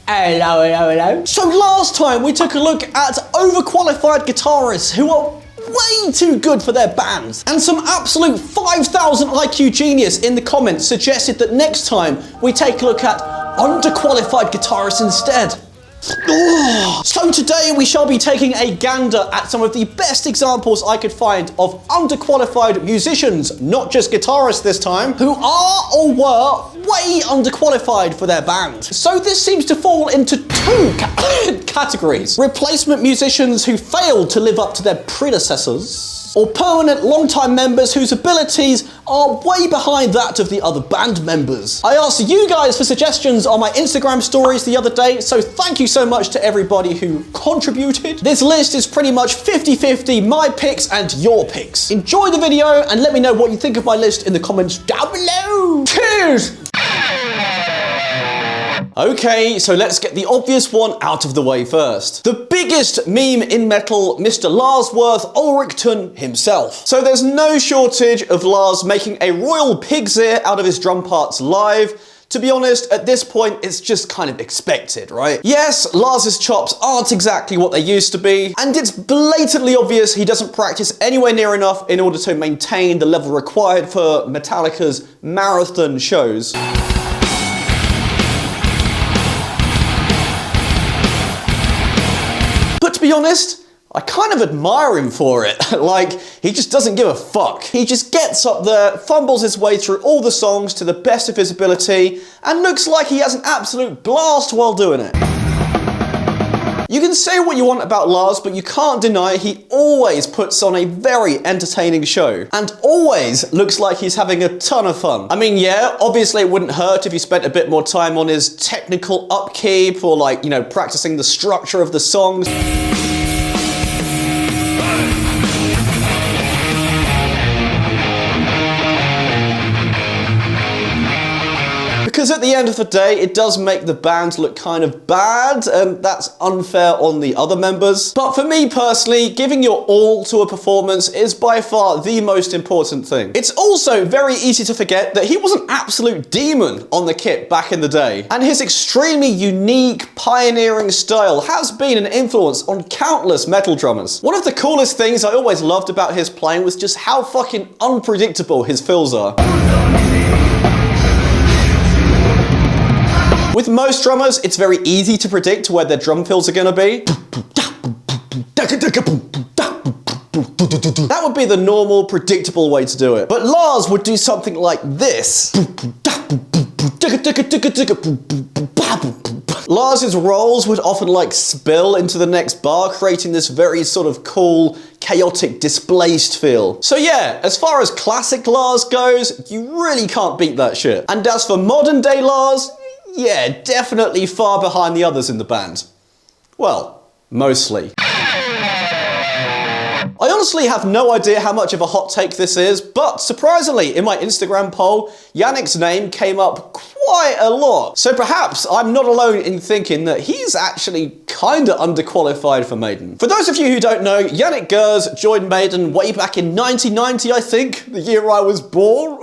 Hello, hello, hello. So last time we took a look at overqualified guitarists who are way too good for their bands. And some absolute 5,000 IQ genius in the comments suggested that next time we take a look at underqualified guitarists instead. So today we shall be taking a gander at some of the best examples I could find of underqualified musicians, not just guitarists this time, who are or were way underqualified for their band. So this seems to fall into two categories. Replacement musicians who failed to live up to their predecessors, or permanent long-time members whose abilities are way behind that of the other band members. I asked you guys for suggestions on my Instagram stories the other day, so thank you so much to everybody who contributed. This list is pretty much 50-50 my picks and your picks. Enjoy the video and let me know what you think of my list in the comments down below. Cheers! Okay, so let's get the obvious one out of the way first. The biggest meme in metal, Mr. Lars Ulrich himself. So there's no shortage of Lars making a royal pig's ear out of his drum parts live. To be honest, at this point, it's just kind of expected, right? Yes, Lars's chops aren't exactly what they used to be, and it's blatantly obvious he doesn't practice anywhere near enough in order to maintain the level required for Metallica's marathon shows. But to be honest, I kind of admire him for it. Like, he just doesn't give a fuck. He just gets up there, fumbles his way through all the songs to the best of his ability, and looks like he has an absolute blast while doing it. You can say what you want about Lars, but you can't deny he always puts on a very entertaining show, and always looks like he's having a ton of fun. I mean, yeah, obviously it wouldn't hurt if he spent a bit more time on his technical upkeep, or like, you know, practicing the structure of the songs. Because at the end of the day, it does make the band look kind of bad, and that's unfair on the other members. But for me personally, giving your all to a performance is by far the most important thing. It's also very easy to forget that he was an absolute demon on the kit back in the day, and his extremely unique, pioneering style has been an influence on countless metal drummers. One of the coolest things I always loved about his playing was just how fucking unpredictable his fills are. With most drummers, it's very easy to predict where their drum fills are gonna be. That would be the normal, predictable way to do it. But Lars would do something like this. Lars's rolls would often like spill into the next bar, creating this very sort of cool, chaotic, displaced feel. So yeah, as far as classic Lars goes, you really can't beat that shit. And as for modern day Lars, yeah, definitely far behind the others in the band. Well, mostly. I honestly have no idea how much of a hot take this is, but surprisingly, in my Instagram poll, Janick's name came up quite a lot. So perhaps I'm not alone in thinking that he's actually kinda underqualified for Maiden. For those of you who don't know, Janick Gers joined Maiden way back in 1990, I think, the year I was born.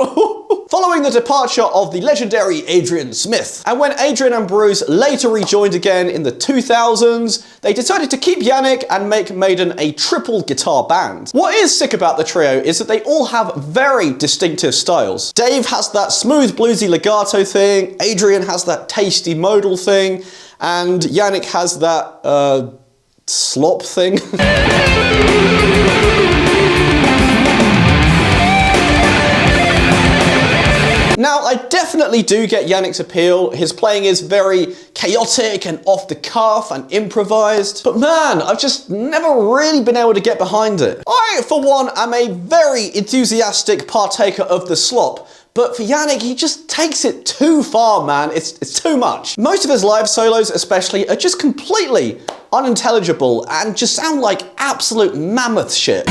Following the departure of the legendary Adrian Smith. And when Adrian and Bruce later rejoined again in the 2000s, they decided to keep Janick and make Maiden a triple guitar band. What is sick about the trio is that they all have very distinctive styles. Dave has that smooth bluesy legato thing, Adrian has that tasty modal thing, and Janick has that, slop thing. Now, I definitely do get Janick's appeal. His playing is very chaotic and off the cuff and improvised. But man, I've just never really been able to get behind it. I, for one, am a very enthusiastic partaker of the slop. But for Janick, he just takes it too far, man. It's too much. Most of his live solos, especially, are just completely unintelligible and just sound like absolute mammoth shit.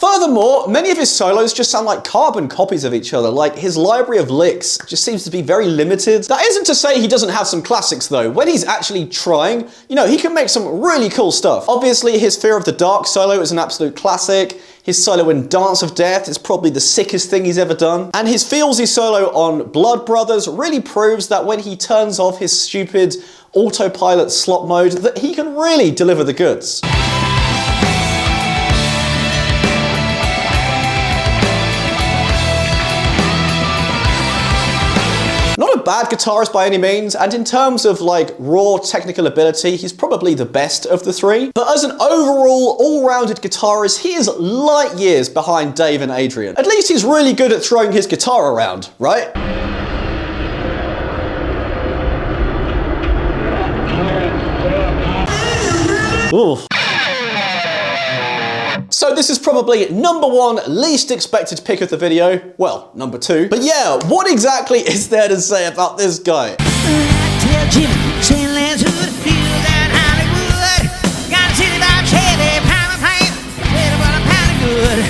Furthermore, many of his solos just sound like carbon copies of each other, like his library of licks just seems to be very limited. That isn't to say he doesn't have some classics though. When he's actually trying, you know, he can make some really cool stuff. Obviously, his Fear of the Dark solo is an absolute classic. His solo in Dance of Death is probably the sickest thing he's ever done. And his Feelsy solo on Blood Brothers really proves that when he turns off his stupid autopilot slot mode, that he can really deliver the goods. Not a bad guitarist by any means, and in terms of like raw technical ability, he's probably the best of the three. But as an overall, all-rounded guitarist, he is light years behind Dave and Adrian. At least he's really good at throwing his guitar around, right? Oof. So this is probably number one least expected pick of the video. Well, number two. But yeah, what exactly is there to say about this guy?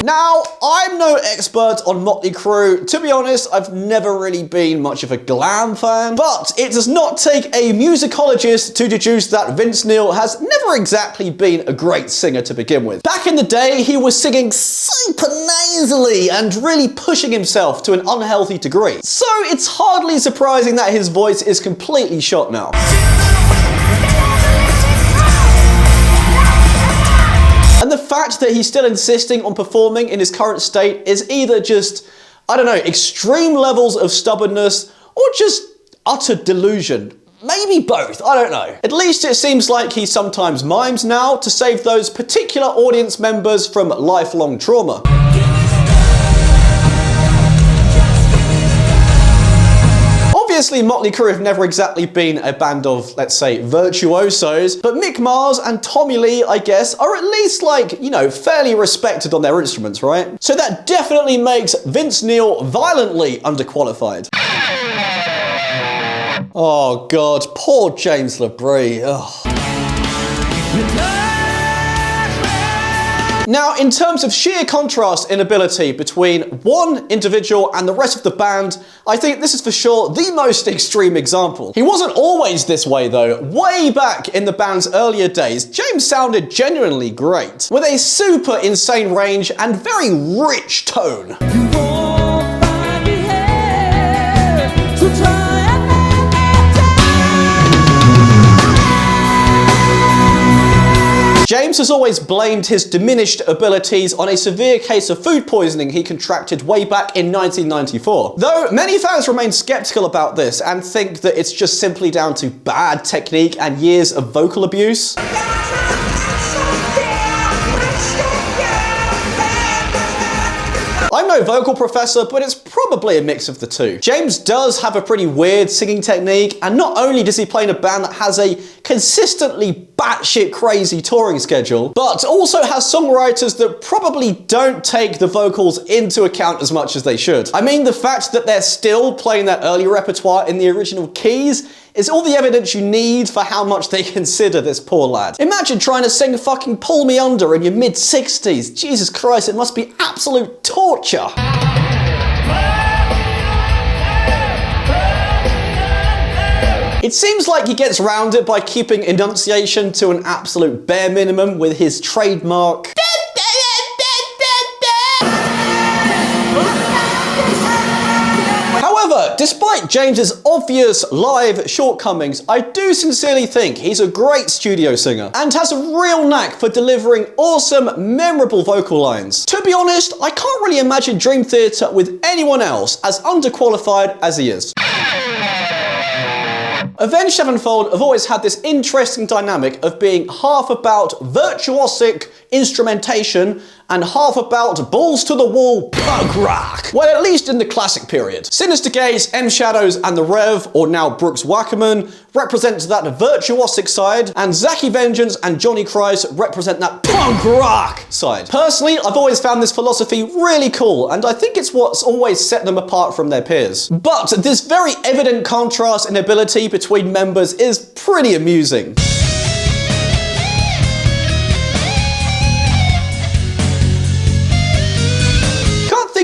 Now, I'm no expert on Motley Crue. To be honest, I've never really been much of a glam fan, but it does not take a musicologist to deduce that Vince Neil has never exactly been a great singer to begin with. Back in the day, he was singing super nasally and really pushing himself to an unhealthy degree. So it's hardly surprising that his voice is completely shot now. And the fact that he's still insisting on performing in his current state is either just, I don't know, extreme levels of stubbornness or just utter delusion. Maybe both, I don't know. At least it seems like he sometimes mimes now to save those particular audience members from lifelong trauma. Obviously, Motley Crue have never exactly been a band of, let's say, virtuosos, but Mick Mars and Tommy Lee, I guess, are at least like, you know, fairly respected on their instruments, right? So that definitely makes Vince Neil violently underqualified. Oh God, poor James LaBrie. Ugh. Now, in terms of sheer contrast in ability between one individual and the rest of the band, I think this is for sure the most extreme example. He wasn't always this way though. Way back in the band's earlier days, James sounded genuinely great, with a super insane range and very rich tone. James has always blamed his diminished abilities on a severe case of food poisoning he contracted way back in 1994. Though many fans remain skeptical about this and think that it's just simply down to bad technique and years of vocal abuse. I'm no vocal professor, but it's probably a mix of the two. James does have a pretty weird singing technique, and not only does he play in a band that has a consistently batshit crazy touring schedule, but also has songwriters that probably don't take the vocals into account as much as they should. I mean, the fact that they're still playing their early repertoire in the original keys is all the evidence you need for how much they consider this poor lad. Imagine trying to sing fucking Pull Me Under in your mid-60s. Jesus Christ, it must be absolute torture. It seems like he gets around it by keeping enunciation to an absolute bare minimum with his trademark However, despite James's obvious live shortcomings, I do sincerely think he's a great studio singer and has a real knack for delivering awesome, memorable vocal lines. To be honest, I can't really imagine Dream Theater with anyone else as underqualified as he is. Avenged Sevenfold have always had this interesting dynamic of being half about virtuosic instrumentation and half about balls-to-the-wall punk rock. Well, at least in the classic period. Sinister Gaze, M Shadows and The Rev, or now Brooks Wackerman, represent that virtuosic side, and Zacky Vengeance and Johnny Christ represent that punk rock side. Personally, I've always found this philosophy really cool, and I think it's what's always set them apart from their peers. But this very evident contrast in ability between members is pretty amusing.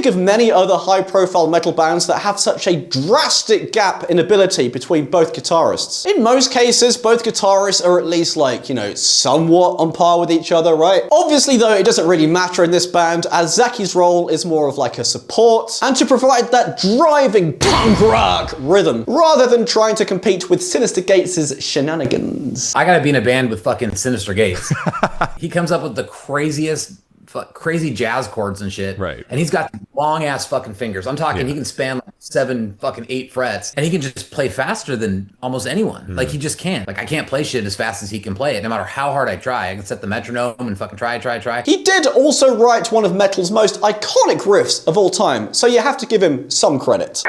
think of many other high-profile metal bands that have such a drastic gap in ability between both guitarists. In most cases, both guitarists are at least like, you know, somewhat on par with each other, right? Obviously though, it doesn't really matter in this band, as Zacky's role is more of like a support and to provide that driving punk rock rhythm, rather than trying to compete with Sinister Gates' shenanigans. I gotta be in a band with fucking Sinister Gates. He comes up with the crazy jazz chords and shit. Right. And he's got long ass fucking fingers. I'm talking, he can span like 7 fucking 8 frets, and he can just play faster than almost anyone. Like he just can't. Like I can't play shit as fast as he can play it, no matter how hard I try. I can set the metronome and fucking try. He did also write one of metal's most iconic riffs of all time, so you have to give him some credit.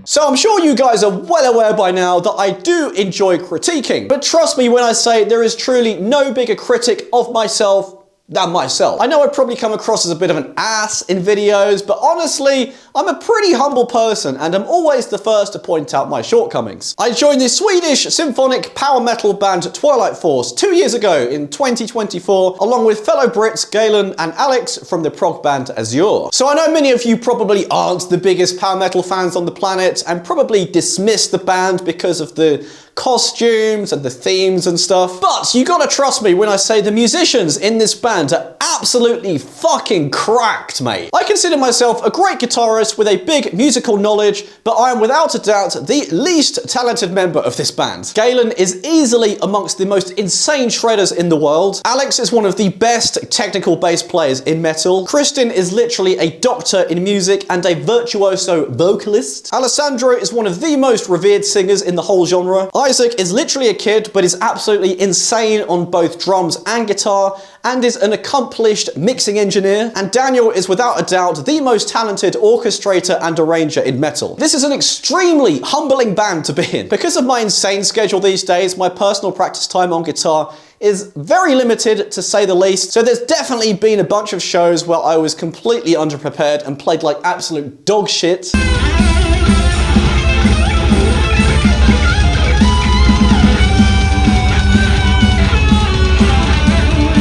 So I'm sure you guys are well aware by now that I do enjoy critiquing, but trust me when I say there is truly no bigger critic of myself than myself. I know I probably come across as a bit of an ass in videos, but honestly, I'm a pretty humble person and I'm always the first to point out my shortcomings. I joined the Swedish symphonic power metal band Twilight Force 2 years ago in 2024, along with fellow Brits Galen and Alex from the prog band Azure. So I know many of you probably aren't the biggest power metal fans on the planet and probably dismiss the band because of the costumes and the themes and stuff, but you gotta trust me when I say the musicians in this band are absolutely fucking cracked, mate. I consider myself a great guitarist with a big musical knowledge, but I am without a doubt the least talented member of this band. Galen is easily amongst the most insane shredders in the world. Alex is one of the best technical bass players in metal. Kristen is literally a doctor in music and a virtuoso vocalist. Alessandro is one of the most revered singers in the whole genre. Isaac is literally a kid, but is absolutely insane on both drums and guitar, and is an accomplished mixing engineer. And Daniel is without a doubt the most talented orchestrator and arranger in metal. This is an extremely humbling band to be in. Because of my insane schedule these days, my personal practice time on guitar is very limited, to say the least. So there's definitely been a bunch of shows where I was completely underprepared and played like absolute dog shit.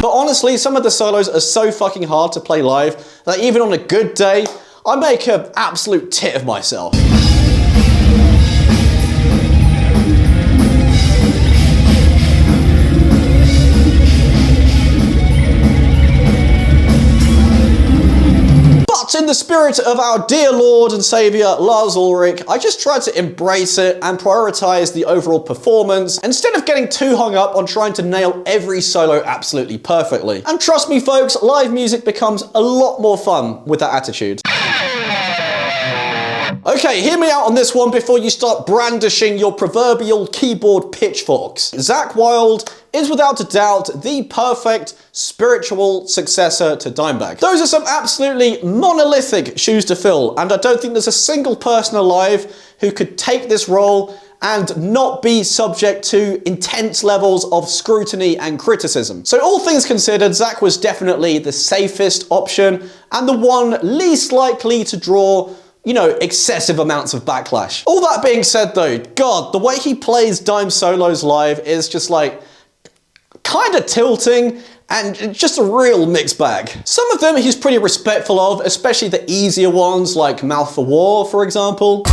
But honestly, some of the solos are so fucking hard to play live that even on a good day, I make an absolute tit of myself. In the spirit of our dear Lord and Saviour, Lars Ulrich, I just tried to embrace it and prioritize the overall performance instead of getting too hung up on trying to nail every solo absolutely perfectly. And trust me folks, live music becomes a lot more fun with that attitude. Okay, hear me out on this one before you start brandishing your proverbial keyboard pitchforks. Zakk Wylde is without a doubt the perfect spiritual successor to Dimebag. Those are some absolutely monolithic shoes to fill, and I don't think there's a single person alive who could take this role and not be subject to intense levels of scrutiny and criticism. So all things considered, Zakk was definitely the safest option and the one least likely to draw, you know, excessive amounts of backlash. All that being said though, God, the way he plays Dime solos live is just like kind of tilting and just a real mixed bag. Some of them he's pretty respectful of, especially the easier ones like Mouth for War, for example.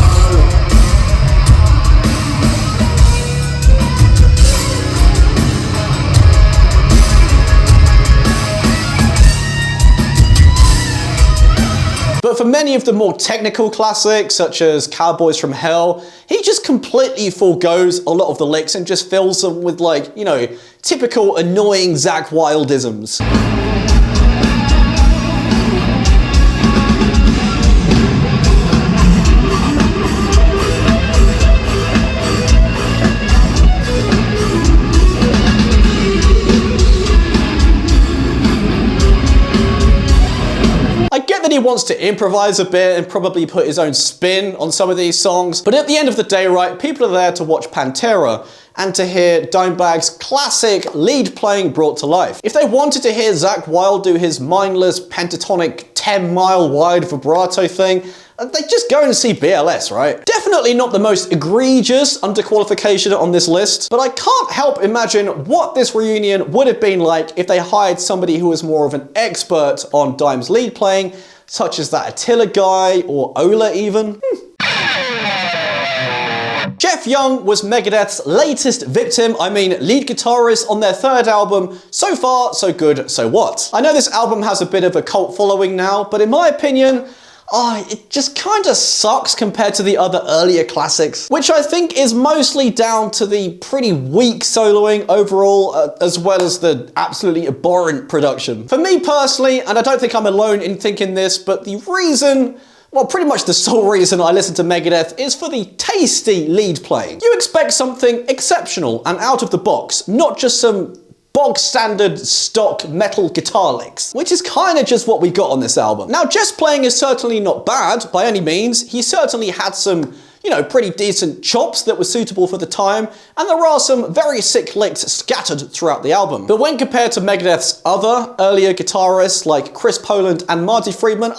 But for many of the more technical classics, such as Cowboys from Hell, he just completely forgoes a lot of the licks and just fills them with, like, you know, typical annoying Zakk Wylde-isms. He wants to improvise a bit and probably put his own spin on some of these songs, but at the end of the day, right, people are there to watch Pantera and to hear Dimebag's classic lead playing brought to life. If they wanted to hear Zakk Wylde do his mindless pentatonic 10-mile wide vibrato thing, they just go and see BLS, right? Definitely not the most egregious underqualification on this list, but I can't help imagine what this reunion would have been like if they hired somebody who was more of an expert on Dime's lead playing, such as that Attila guy, or Ola even. Jeff Young was Megadeth's latest victim, lead guitarist on their third album. So far, so good, so what? I know this album has a bit of a cult following now, but in my opinion, it just kind of sucks compared to the other earlier classics, which I think is mostly down to the pretty weak soloing overall, as well as the absolutely abhorrent production. For me personally, and I don't think I'm alone in thinking this, but the reason, well, pretty much the sole reason I listen to Megadeth is for the tasty lead playing. You expect something exceptional and out of the box, not just some bog standard stock metal guitar licks, which is kind of just what we got on this album. Now, Jeff's playing is certainly not bad by any means. He certainly had some, pretty decent chops that were suitable for the time, and there are some very sick licks scattered throughout the album. But when compared to Megadeth's other earlier guitarists like Chris Poland and Marty Friedman,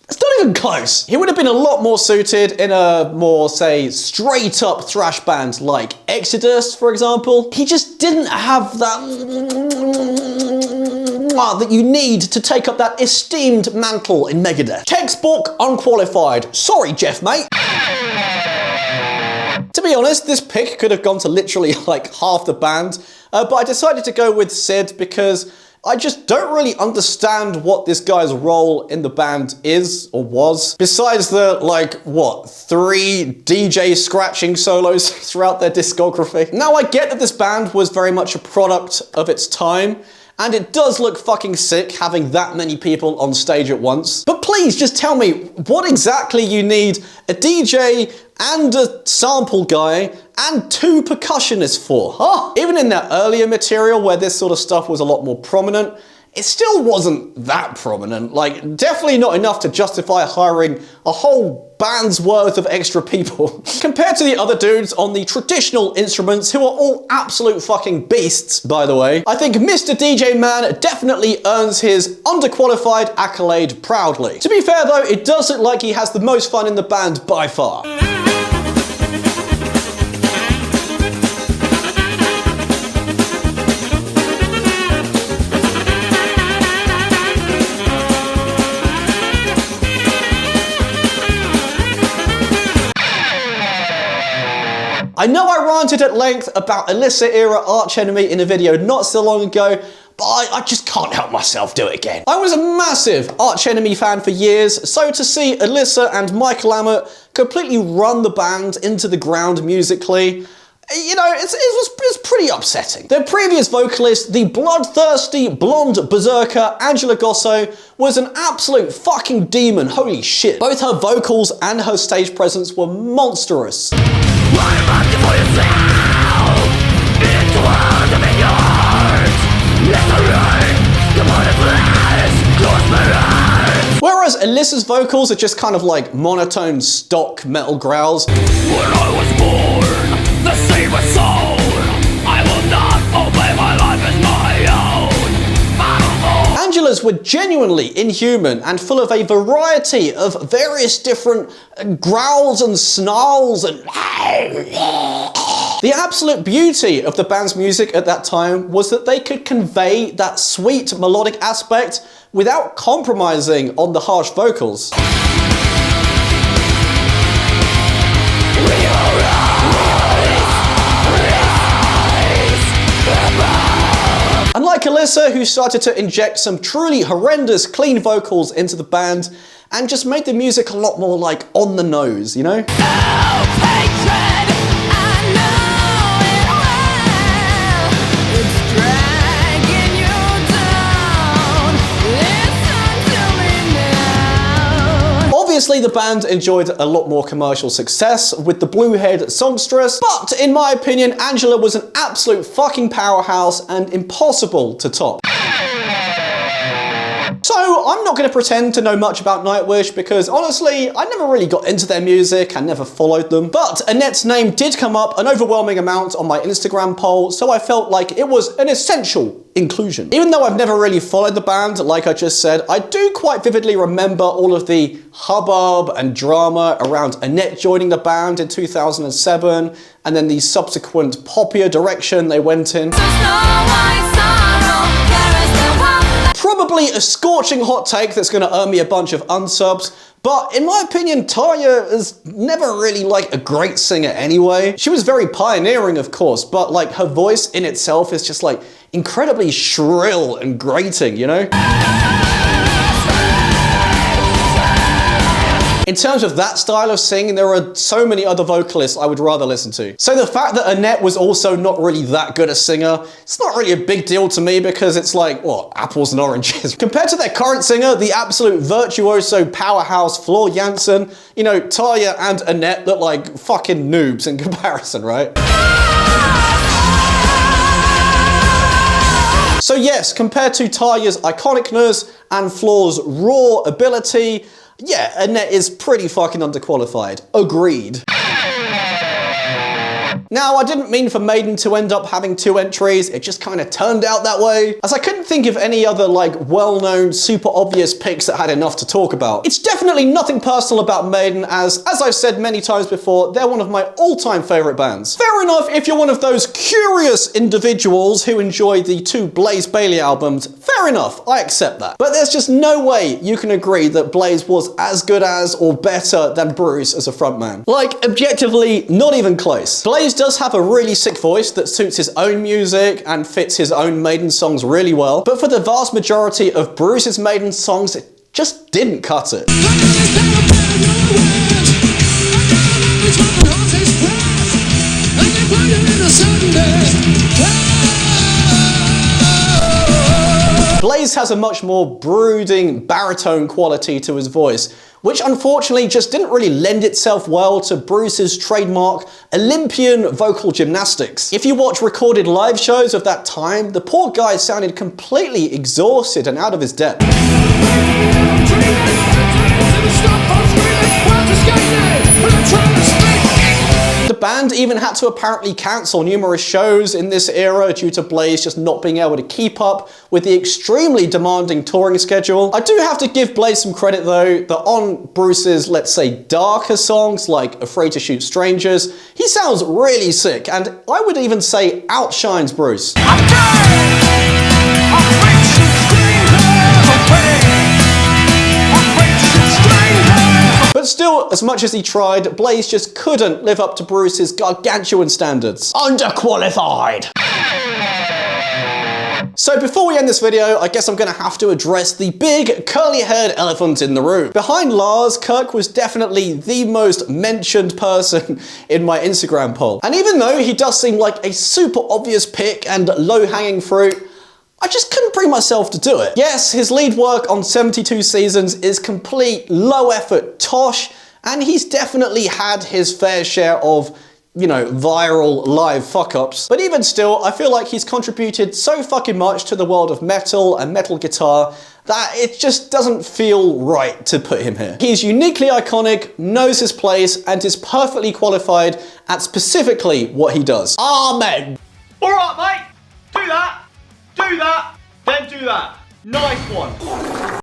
it's not even close. He would have been a lot more suited in a more, say, straight up thrash band like Exodus, for example. He just didn't have that you need to take up that esteemed mantle in Megadeth. Textbook unqualified. Sorry, Jeff, mate. To be honest, this pick could have gone to literally like half the band, but I decided to go with Sid because I just don't really understand what this guy's role in the band is or was, besides the, 3 DJ scratching solos throughout their discography. Now, I get that this band was very much a product of its time, and it does look fucking sick having that many people on stage at once. But please just tell me what exactly you need a DJ and a sample guy and 2 percussionists for, huh? Even in their earlier material where this sort of stuff was a lot more prominent, it still wasn't that prominent. Definitely not enough to justify hiring a whole band's worth of extra people. Compared to the other dudes on the traditional instruments, who are all absolute fucking beasts, by the way, I think Mr. DJ Man definitely earns his underqualified accolade proudly. To be fair though, it does look like he has the most fun in the band by far. I know I ranted at length about Alissa era archenemy in a video not so long ago, but I just can't help myself do it again. I was a massive archenemy fan for years, so to see Alissa and Michael Amott completely run the band into the ground musically, it was pretty upsetting. Their previous vocalist, the bloodthirsty blonde berserker Angela Gosso, was an absolute fucking demon, holy shit. Both her vocals and her stage presence were monstrous. Whereas Alissa's vocals are just kind of like monotone stock metal growls. When I was born, the seed was sown. I will not obey my life as my own. Angela's were genuinely inhuman and full of a variety of various different growls and snarls and... The absolute beauty of the band's music at that time was that they could convey that sweet melodic aspect without compromising on the harsh vocals. Unlike Alissa, who started to inject some truly horrendous clean vocals into the band and just made the music a lot more like on the nose, you know? Obviously, the band enjoyed a lot more commercial success with the Bluehead songstress, but in my opinion, Angela was an absolute fucking powerhouse and impossible to top. So So I'm not going to pretend to know much about Nightwish because honestly, I never really got into their music and never followed them. But Anette's name did come up an overwhelming amount on my Instagram poll, so I felt like it was an essential inclusion. Even though I've never really followed the band, like I just said, I do quite vividly remember all of the hubbub and drama around Anette joining the band in 2007, and then the subsequent poppier direction they went in. Probably a scorching hot take that's going to earn me a bunch of unsubs, but in my opinion, Tarja is never really like a great singer anyway. She was very pioneering, of course, but like her voice in itself is just like incredibly shrill and grating, you know? In terms of that style of singing, there are so many other vocalists I would rather listen to. So the fact that Anette was also not really that good a singer, it's not really a big deal to me because it's like, well, apples and oranges. Compared to their current singer, the absolute virtuoso powerhouse Floor Jansen, you know, Tarja and Anette look like fucking noobs in comparison, right? So yes, compared to Tarja's iconicness and Floor's raw ability, yeah, Anette is pretty fucking underqualified. Agreed. Now, I didn't mean for Maiden to end up having 2 entries, it just kind of turned out that way, as I couldn't think of any other like well-known, super obvious picks that had enough to talk about. It's definitely nothing personal about Maiden, as I've said many times before, they're one of my all-time favourite bands. Fair enough if you're one of those curious individuals who enjoy the 2 Blaze Bayley albums, fair enough, I accept that. But there's just no way you can agree that Blaze was as good as or better than Bruce as a frontman. Like, objectively, not even close. Blaze does have a really sick voice that suits his own music and fits his own Maiden songs really well, but for the vast majority of Bruce's Maiden songs, it just didn't cut it. Blaze has a much more brooding baritone quality to his voice, which unfortunately just didn't really lend itself well to Bruce's trademark Olympian vocal gymnastics. If you watch recorded live shows of that time, the poor guy sounded completely exhausted and out of his depth. The band even had to apparently cancel numerous shows in this era due to Blaze just not being able to keep up with the extremely demanding touring schedule. I do have to give Blaze some credit though, that on Bruce's, let's say, darker songs like Afraid to Shoot Strangers, he sounds really sick and I would even say outshines Bruce. But still, as much as he tried, Blaze just couldn't live up to Bruce's gargantuan standards. Underqualified! So before we end this video, I guess I'm gonna have to address the big curly-haired elephant in the room. Behind Lars, Kirk was definitely the most mentioned person in my Instagram poll. And even though he does seem like a super obvious pick and low-hanging fruit, I just couldn't bring myself to do it. Yes, his lead work on 72 Seasons is complete low-effort tosh, and he's definitely had his fair share of, you know, viral live fuck-ups. But even still, I feel like he's contributed so fucking much to the world of metal and metal guitar that it just doesn't feel right to put him here. He's uniquely iconic, knows his place, and is perfectly qualified at specifically what he does. Amen. All right, mate. Do that. Do that. Then do that. Nice one.